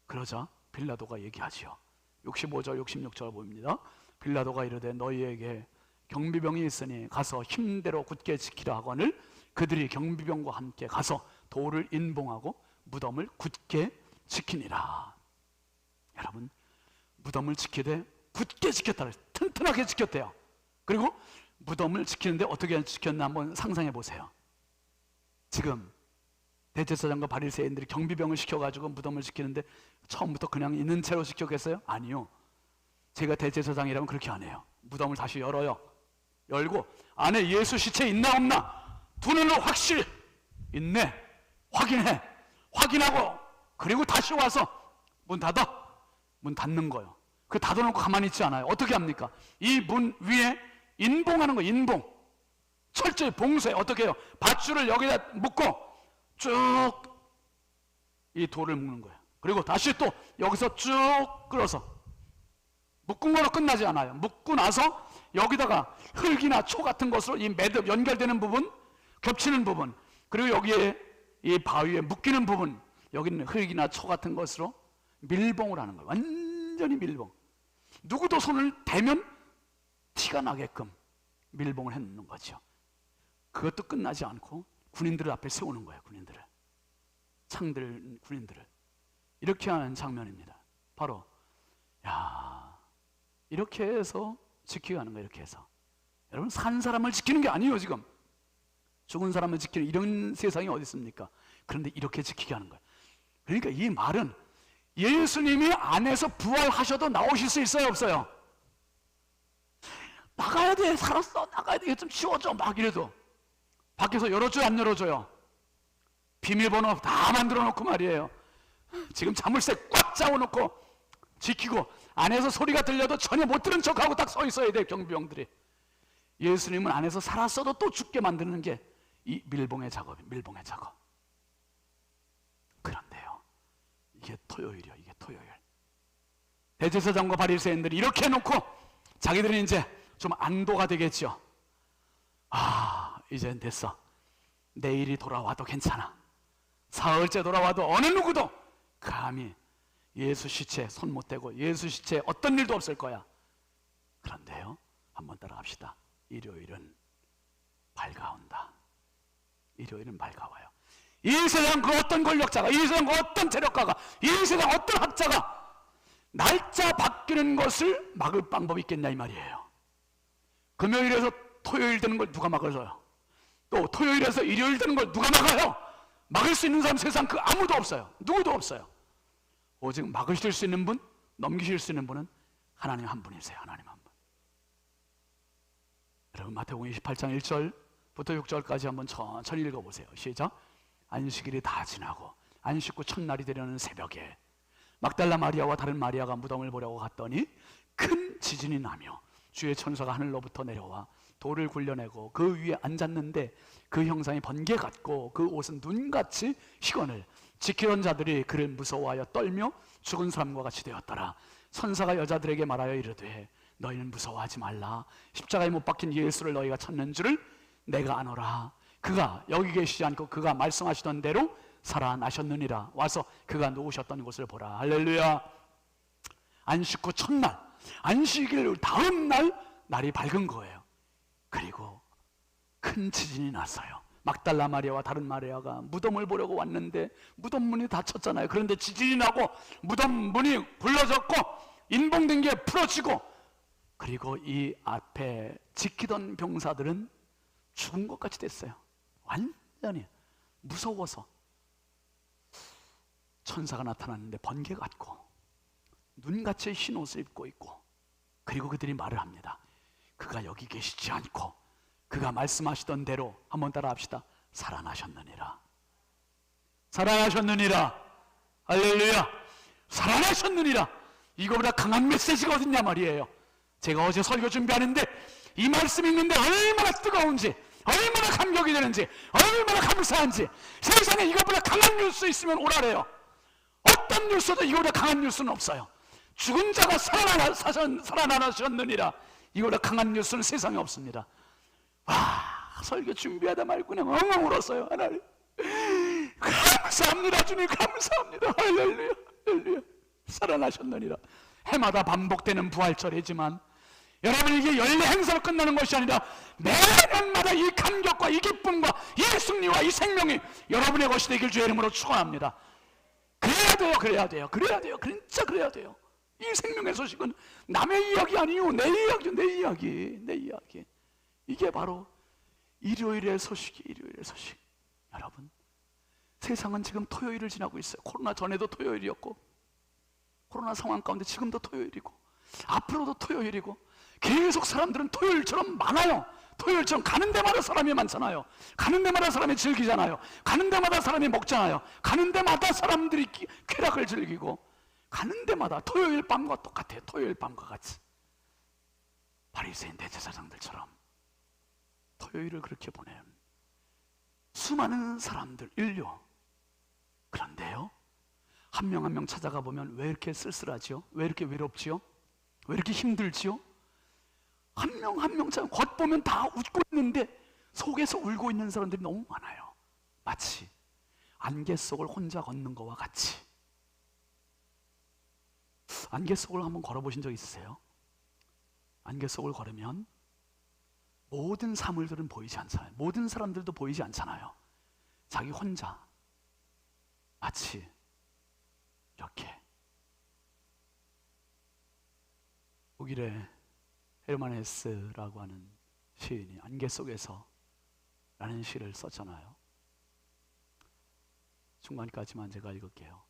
그러자 빌라도가 얘기하지요. 65절 66절 보입니다. 빌라도가 이르되 너희에게 경비병이 있으니 가서 힘대로 굳게 지키라 하거늘 그들이 경비병과 함께 가서 돌을 인봉하고 무덤을 굳게 지키니라. 여러분, 무덤을 지키되 굳게 지켰다, 튼튼하게 지켰대요. 그리고 무덤을 지키는데 어떻게 지켰나 한번 상상해 보세요. 지금 대제사장과 바리새인들이 경비병을 시켜가지고 무덤을 지키는데 처음부터 그냥 있는 채로 지켰겠어요? 아니요. 제가 대제사장이라면 그렇게 안 해요. 무덤을 다시 열어요. 열고 안에 예수 시체 있나 없나 두 눈으로 확실히 있네, 확인해, 확인하고 그리고 다시 와서 문 닫아. 문 닫는 거예요. 그 닫아놓고 가만히 있지 않아요. 어떻게 합니까? 이 문 위에 인봉하는 거예요. 인봉. 철저히 봉쇄. 어떻게 해요? 밧줄을 여기다 묶고 쭉 이 돌을 묶는 거예요. 그리고 다시 또 여기서 쭉 끌어서, 묶은 거로 끝나지 않아요. 묶고 나서 여기다가 흙이나 초 같은 것으로 이 매듭 연결되는 부분, 겹치는 부분, 그리고 여기에 이 바위에 묶이는 부분, 여기는 흙이나 초 같은 것으로 밀봉을 하는 거예요. 완전히 밀봉. 누구도 손을 대면 티가 나게끔 밀봉을 해놓는 거죠. 그것도 끝나지 않고 군인들을 앞에 세우는 거예요. 군인들을, 창들 군인들을 이렇게 하는 장면입니다. 바로 이렇게 해서 지키게 하는 거예요. 이렇게 해서 여러분, 산 사람을 지키는 게 아니에요. 지금 죽은 사람을 지키는 이런 세상이 어디 있습니까? 그런데 이렇게 지키게 하는 거예요. 그러니까 이 말은 예수님이 안에서 부활하셔도 나오실 수 있어요, 없어요? 나가야 돼, 살았어, 나가야 돼, 좀 치워줘, 막 이래도 밖에서 열어줘요, 안 열어줘요? 비밀번호 다 만들어 놓고 말이에요. 지금 자물쇠 꽉 잡아놓고 지키고, 안에서 소리가 들려도 전혀 못 들은 척하고 딱 서 있어야 돼요, 경비병들이. 예수님은 안에서 살았어도 또 죽게 만드는 게 이 밀봉의 작업이에요. 밀봉의 작업. 그런데요, 이게 토요일이요, 이게 토요일. 대제사장과 바리새인들이 이렇게 해놓고 자기들은 이제 좀 안도가 되겠죠. 아, 이젠 됐어. 내일이 돌아와도 괜찮아. 사흘째 돌아와도 어느 누구도 감히 예수 시체에 손 못 대고 예수 시체에 어떤 일도 없을 거야. 그런데요, 한번 따라갑시다. 일요일은 밝아온다. 일요일은 밝아와요. 이 세상 그 어떤 권력자가, 이 세상 그 어떤 재력가가, 이 세상 어떤 학자가 날짜 바뀌는 것을 막을 방법이 있겠냐 이 말이에요. 금요일에서 토요일 되는 걸 누가 막아줘요? 또 토요일에서 일요일 되는 걸 누가 막아요? 막을 수 있는 사람 세상 그 아무도 없어요. 누구도 없어요. 오직 막으실 수 있는 분, 넘기실 수 있는 분은 하나님 한 분이세요. 하나님 한 분. 여러분, 마태복음 28장 1절부터 6절까지 한번 천천히 읽어보세요. 시작. 안식일이 다 지나고 안식 후 첫날이 되려는 새벽에 막달라 마리아와 다른 마리아가 무덤을 보려고 갔더니 큰 지진이 나며 주의 천사가 하늘로부터 내려와 돌을 굴려내고 그 위에 앉았는데 그 형상이 번개 같고 그 옷은 눈같이 희건을 지키던 자들이 그를 무서워하여 떨며 죽은 사람과 같이 되었더라. 천사가 여자들에게 말하여 이르되 너희는 무서워하지 말라. 십자가에 못 박힌 예수를 너희가 찾는 줄을 내가 아노라. 그가 여기 계시지 않고 그가 말씀하시던 대로 살아나셨느니라. 와서 그가 누우셨던 곳을 보라. 할렐루야. 안식 후 첫날, 안식일 다음 날 날이 밝은 거예요. 그리고 큰 지진이 났어요. 막달라 마리아와 다른 마리아가 무덤을 보려고 왔는데 무덤 문이 닫혔잖아요. 그런데 지진이 나고 무덤 문이 굴러졌고 인봉된 게 풀어지고, 그리고 이 앞에 지키던 병사들은 죽은 것 같이 됐어요. 완전히 무서워서. 천사가 나타났는데 번개 같고 눈같이 흰 옷을 입고 있고, 그리고 그들이 말을 합니다. 그가 여기 계시지 않고 그가 말씀하시던 대로, 한번 따라 합시다. 살아나셨느니라. 살아나셨느니라. 할렐루야. 살아나셨느니라. 이거보다 강한 메시지가 어딨냐 말이에요. 제가 어제 설교 준비하는데 이 말씀 읽는데 얼마나 뜨거운지, 얼마나 감격이 되는지, 얼마나 감사한지. 세상에 이거보다 강한 뉴스 있으면 오라래요. 어떤 뉴스도 이거보다 강한 뉴스는 없어요. 죽은 자가 살아나셨느니라. 이거보다 강한 뉴스는 세상에 없습니다. 와, 설교 준비하다 말고 그냥 엉엉 울었어요. 하나님 감사합니다. 주님 감사합니다. 할렐루야. 할렐루야. 살아나셨느니라. 해마다 반복되는 부활절이지만 여러분, 이게 연례 행사로 끝나는 것이 아니라 매년마다 이 감격과 이 기쁨과 이 승리와 이 생명이 여러분의 것이 되길 주의 이름으로 축원합니다. 그래야 돼요. 그래야 돼요. 그래야 돼요. 진짜 그래야 돼요. 이 생명의 소식은 남의 이야기 아니요, 내 이야기죠. 내 이야기. 내 이야기. 이게 바로 일요일의 소식이, 일요일의 소식. 여러분, 세상은 지금 토요일을 지나고 있어요. 코로나 전에도 토요일이었고, 코로나 상황 가운데 지금도 토요일이고, 앞으로도 토요일이고, 계속 사람들은 토요일처럼 많아요. 토요일처럼 가는 데마다 사람이 많잖아요. 가는 데마다 사람이 즐기잖아요. 가는 데마다 사람이 먹잖아요. 가는 데마다 사람들이 쾌락을 즐기고, 가는 데마다 토요일 밤과 똑같아요. 토요일 밤과 같이. 바리새인 대제사장들처럼 토요일을 그렇게 보내는 수많은 사람들, 인류. 그런데요, 한 명 한 명 찾아가 보면 왜 이렇게 쓸쓸하지요? 왜 이렇게 외롭지요? 왜 이렇게 힘들지요? 한 명 한 명 찾아 겉보면 다 웃고 있는데 속에서 울고 있는 사람들이 너무 많아요. 마치 안개 속을 혼자 걷는 것과 같이. 안개 속을 한번 걸어보신 적 있으세요? 안개 속을 걸으면 모든 사물들은 보이지 않잖아요. 모든 사람들도 보이지 않잖아요. 자기 혼자 마치 이렇게. 독일의 헤르만 헤스라고 하는 시인이 안개 속에서 라는 시를 썼잖아요. 중간까지만 제가 읽을게요.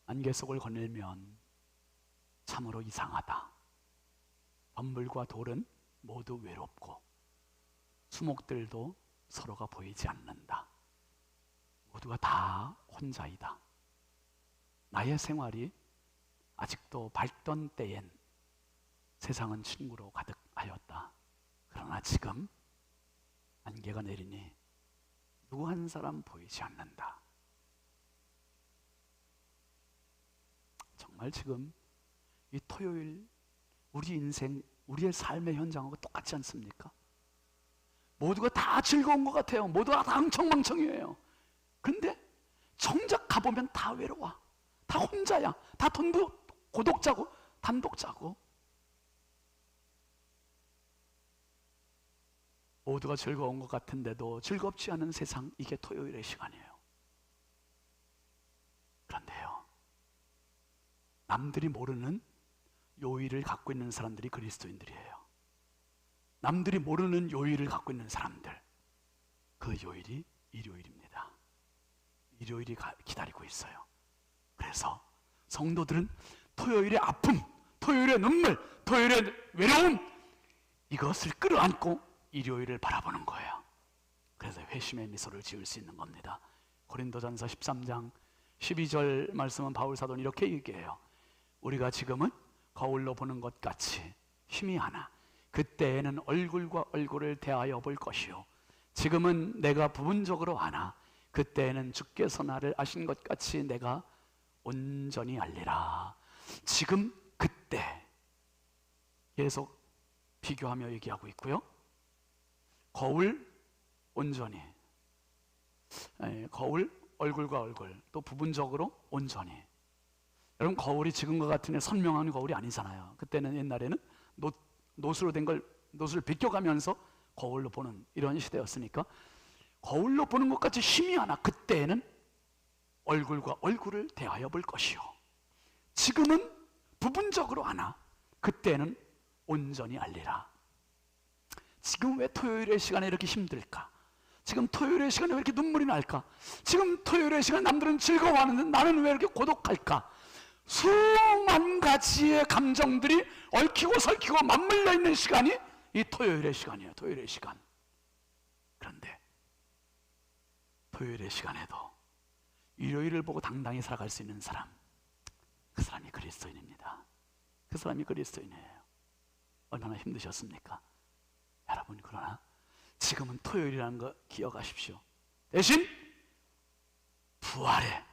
안개 속을 거닐면 참으로 이상하다. 범불과 돌은 모두 외롭고 수목들도 서로가 보이지 않는다. 모두가 다 혼자이다. 나의 생활이 아직도 밝던 때엔 세상은 친구로 가득하였다. 그러나 지금 안개가 내리니 누구 한 사람 보이지 않는다. 정말 지금 이 토요일 우리 인생, 우리의 삶의 현장하고 똑같지 않습니까? 모두가 다 즐거운 것 같아요. 모두가 다 흥청망청이에요. 그런데 정작 가보면 다 외로워. 다 혼자야. 다 고독자고 단독자고. 모두가 즐거운 것 같은데도 즐겁지 않은 세상, 이게 토요일의 시간이에요. 그런데요, 남들이 모르는 요일을 갖고 있는 사람들이 그리스도인들이에요. 남들이 모르는 요일을 갖고 있는 사람들, 그 요일이 일요일입니다. 일요일이 기다리고 있어요. 그래서 성도들은 토요일의 아픔, 토요일의 눈물, 토요일의 외로움, 이것을 끌어안고 일요일을 바라보는 거예요. 그래서 회심의 미소를 지을 수 있는 겁니다. 고린도전서 13장 12절 말씀은 바울 사도는 이렇게 얘기해요. 우리가 지금은 거울로 보는 것 같이 희미하나 그때에는 얼굴과 얼굴을 대하여 볼 것이요 지금은 내가 부분적으로 아나 그때에는 주께서 나를 아신 것 같이 내가 온전히 알리라. 지금 그때 계속 비교하며 얘기하고 있고요. 거울 온전히, 거울 얼굴과 얼굴, 또 부분적으로 온전히. 여러분, 거울이 지금과 같은 선명한 거울이 아니잖아요. 그때는 옛날에는 노수로 된 걸, 노수를 비껴가면서 거울로 보는 이런 시대였으니까 거울로 보는 것 같이 희미하나 그때에는 얼굴과 얼굴을 대하여 볼 것이요 지금은 부분적으로 아나 그때는 온전히 알리라. 지금 왜 토요일의 시간에 이렇게 힘들까? 지금 토요일의 시간에 왜 이렇게 눈물이 날까? 지금 토요일의 시간에 남들은 즐거워하는데 나는 왜 이렇게 고독할까? 수만 가지의 감정들이 얽히고 설키고 맞물려 있는 시간이 이 토요일의 시간이에요. 토요일의 시간. 그런데 토요일의 시간에도 일요일을 보고 당당히 살아갈 수 있는 사람, 그 사람이 그리스도인입니다. 그 사람이 그리스도인이에요. 얼마나 힘드셨습니까? 여러분, 그러나 지금은 토요일이라는 거 기억하십시오. 대신 부활의,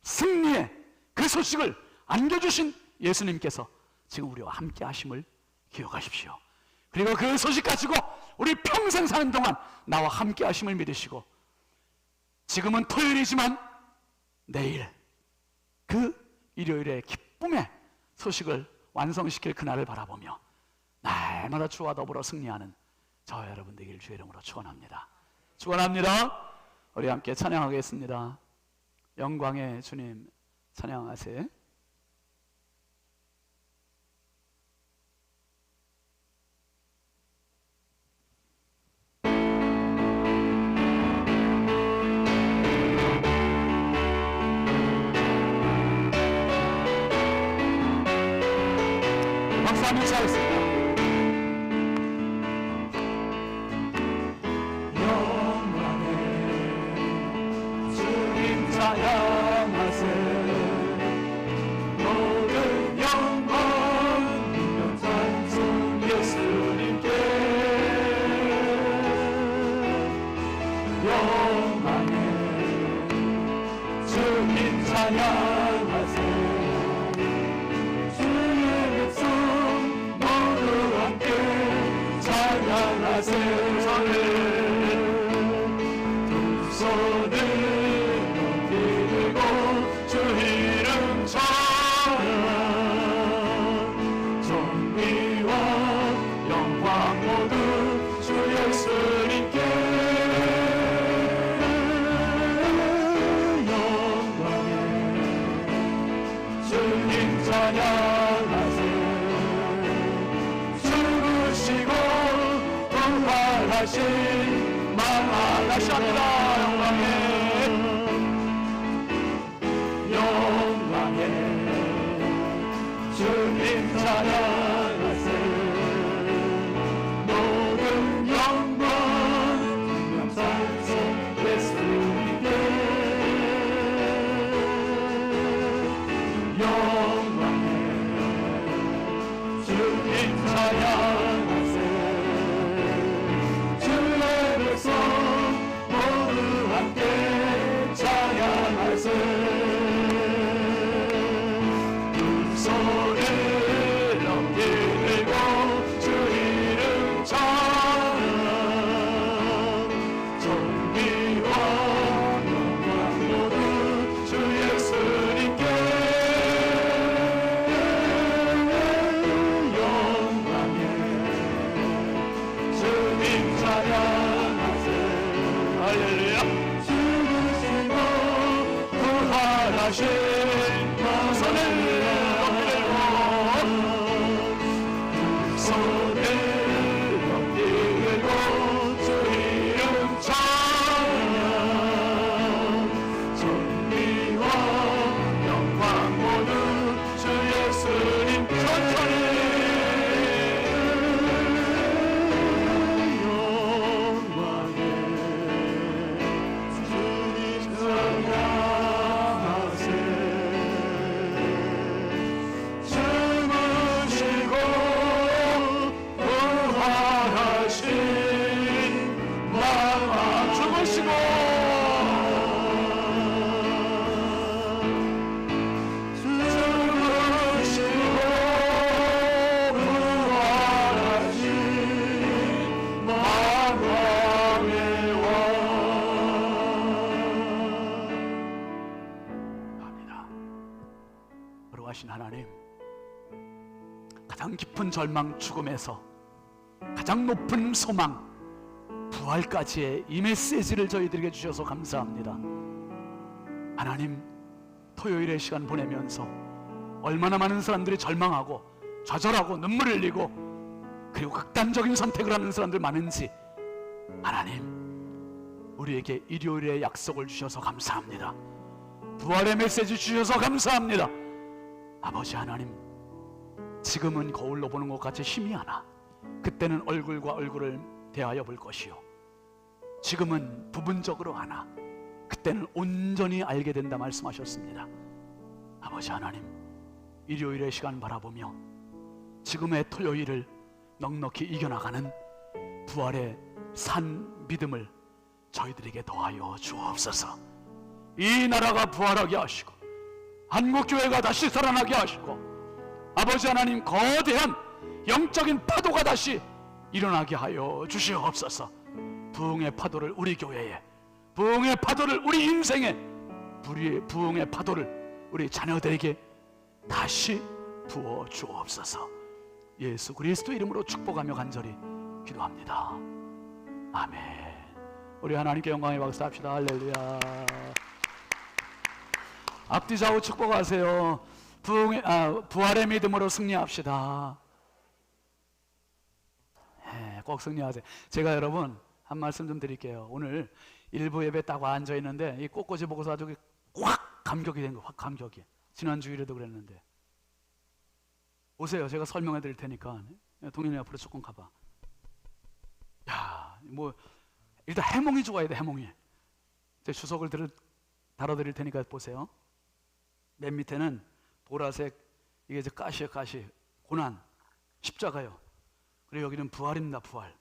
승리의 그 소식을 안겨주신 예수님께서 지금 우리와 함께 하심을 기억하십시오. 그리고 그 소식 가지고 우리 평생 사는 동안 나와 함께 하심을 믿으시고, 지금은 토요일이지만 내일 그 일요일의 기쁨의 소식을 완성시킬 그날을 바라보며 날마다 주와 더불어 승리하는 저와 여러분 되길 주의 이름으로 축원합니다. 축원합니다. 우리 함께 찬양하겠습니다. 영광의 주님 찬양하세요. 박수 한번 치겠습니다. 찬양하세 모든 영광 인명 찬송 예수님께 영광의 주님 찬양하세 주의 백성 모두 함께 찬양하세 두 손을 주 이름 찬양 정의와 영광 모두 주 예수님께 영광의 주님 찬양하세 죽으시고 부활하신 만나시 합니다. 영광의 주님 찬양하세 하신 하나님, 가장 깊은 절망 죽음에서 가장 높은 소망 부활까지의 이 메시지를 저희들에게 주셔서 감사합니다. 하나님, 토요일에 시간 보내면서 얼마나 많은 사람들이 절망하고 좌절하고 눈물을 흘리고 그리고 극단적인 선택을 하는 사람들 많은지, 하나님, 우리에게 일요일에 약속을 주셔서 감사합니다. 부활의 메시지 주셔서 감사합니다. 아버지 하나님, 지금은 거울로 보는 것 같이 힘이 하나, 그때는 얼굴과 얼굴을 대하여 볼 것이요, 지금은 부분적으로 하나, 그때는 온전히 알게 된다 말씀하셨습니다. 아버지 하나님, 일요일의 시간 바라보며 지금의 토요일을 넉넉히 이겨나가는 부활의 산 믿음을 저희들에게 더하여 주옵소서. 이 나라가 부활하게 하시고 한국교회가 다시 살아나게 하시고, 아버지 하나님, 거대한 영적인 파도가 다시 일어나게 하여 주시옵소서. 부흥의 파도를 우리 교회에, 부흥의 파도를 우리 인생에, 부흥의 파도를 우리 자녀들에게 다시 부어 주옵소서. 예수 그리스도 이름으로 축복하며 간절히 기도합니다. 아멘. 우리 하나님께 영광의 박수 합시다. 할렐루야. 앞뒤 좌우 축복하세요. 부활의 믿음으로 승리합시다. 네, 꼭 승리하세요. 제가 여러분 한 말씀 좀 드릴게요. 오늘 일부 예배 딱 앉아 있는데 이 꽃꽂이 보고서 아주 확 감격이 된 거, 확 감격이. 지난 주일에도 그랬는데. 오세요. 제가 설명해 드릴 테니까. 동현이 앞으로 조금 가봐. 야, 뭐 일단 해몽이 좋아야 돼. 해몽이. 제 주석을 달아 드릴 테니까 보세요. 맨 밑에는 보라색, 이게 이제 가시예요. 가시. 고난, 십자가요. 그리고 여기는 부활입니다. 부활.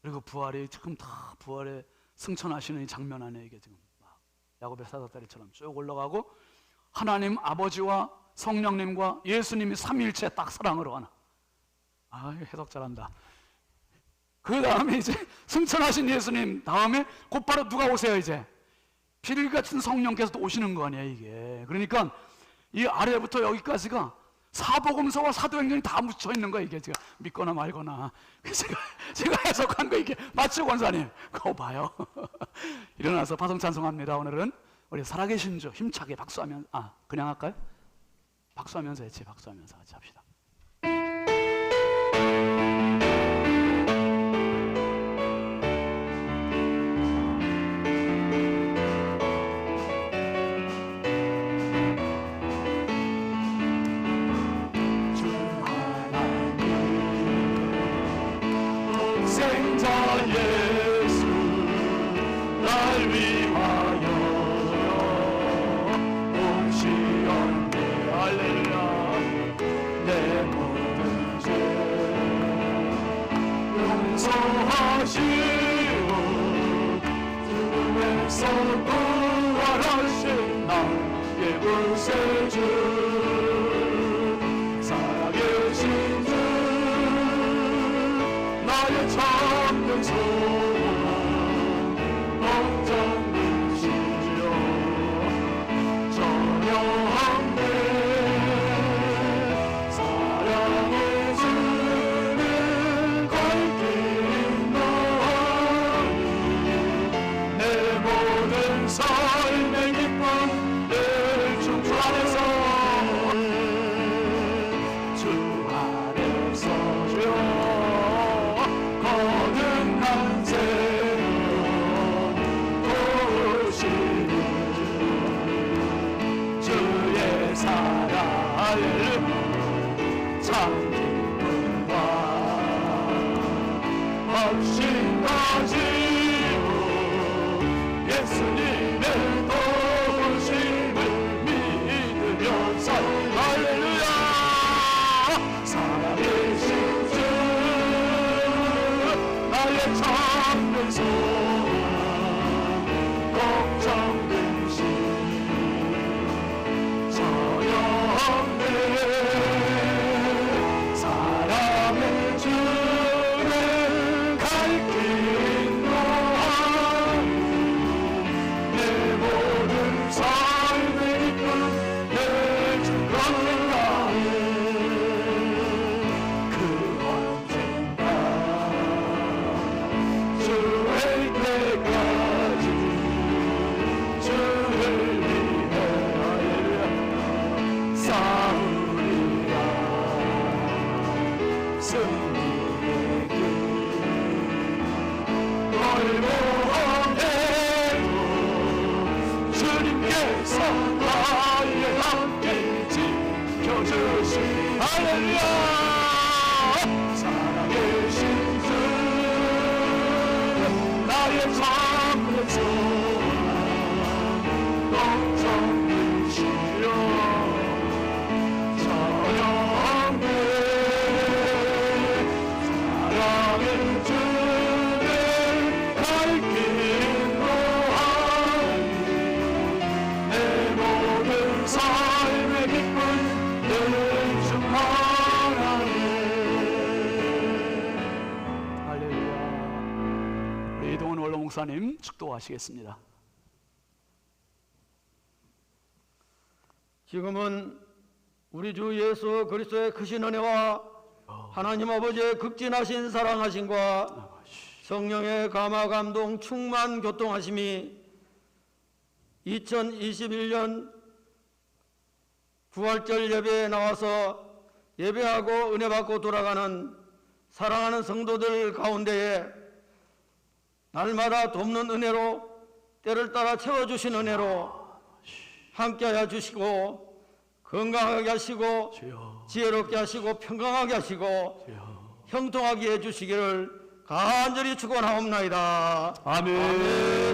그리고 부활이 지금 다 부활에 승천하시는 이 장면 안에 이게 지금 막 야곱의 사닥다리처럼 쭉 올라가고, 하나님 아버지와 성령님과 예수님이 삼위일체 딱 사랑으로 하나. 아, 해석 잘한다. 그 다음에 이제 승천하신 예수님 다음에 곧바로 누가 오세요? 이제 필같은 성령께서 또 오시는 거 아니에요 이게. 그러니까 이 아래부터 여기까지가 사복음서와 사도행전이 다 묻혀 있는 거예요. 이게 제가 믿거나 말거나. 제가 해석한 거 이게 맞죠, 권사님? 그거 봐요. 일어나서 파송 찬송합니다. 오늘은 우리 살아계신 주 힘차게 박수하면, 그냥 할까요? 박수하면서 했지. 박수하면서 같이 합시다. 부활하신 나의 구세주 살아계신 주 나의 참된 소망 걱정이시죠 전영대 사랑의 주는 갈 길인 너니 내 모든 삶의 기쁨 늘 주 안에서 주 안에서 주여 거듭난 생명 도우시는 주의 사랑 참 기쁨과 확신가지고 예수님의 도우심을 믿으며 할렐루야 살아계신 주 나의 참된 소망 걱정되신 서영대 사랑의 주는 갈 길인 너니 내 모든 삶의 기쁨 내주 언젠가 그 언젠가 주의 때까지 주를 위해 싸우리라 승리의 길 멀고한데도 주님께서 나의 함께 지켜주시 할렐루야 살아계신 주 나의 참된 소망 걱정이시려 저녁에 사랑의 주는 갈 길인 너하니 내 모든 삶의 기쁨 늘 충만하네 할렐루야 우리 이동훈 원로 목사님 축도하시겠습니다. 지금은 우리 주 예수 그리스도의 크신 은혜와 하나님 아버지의 극진하신 사랑하심과 성령의 감화 감동 충만 교통하심이 2021년 부활절 예배에 나와서 예배하고 은혜 받고 돌아가는 사랑하는 성도들 가운데에 날마다 돕는 은혜로 때를 따라 채워주신 은혜로 함께하여 주시고 건강하게 하시고 주여 지혜롭게 하시고 평강하게 하시고 주여 형통하게 해주시기를 간절히 축원하옵나이다. 아멘.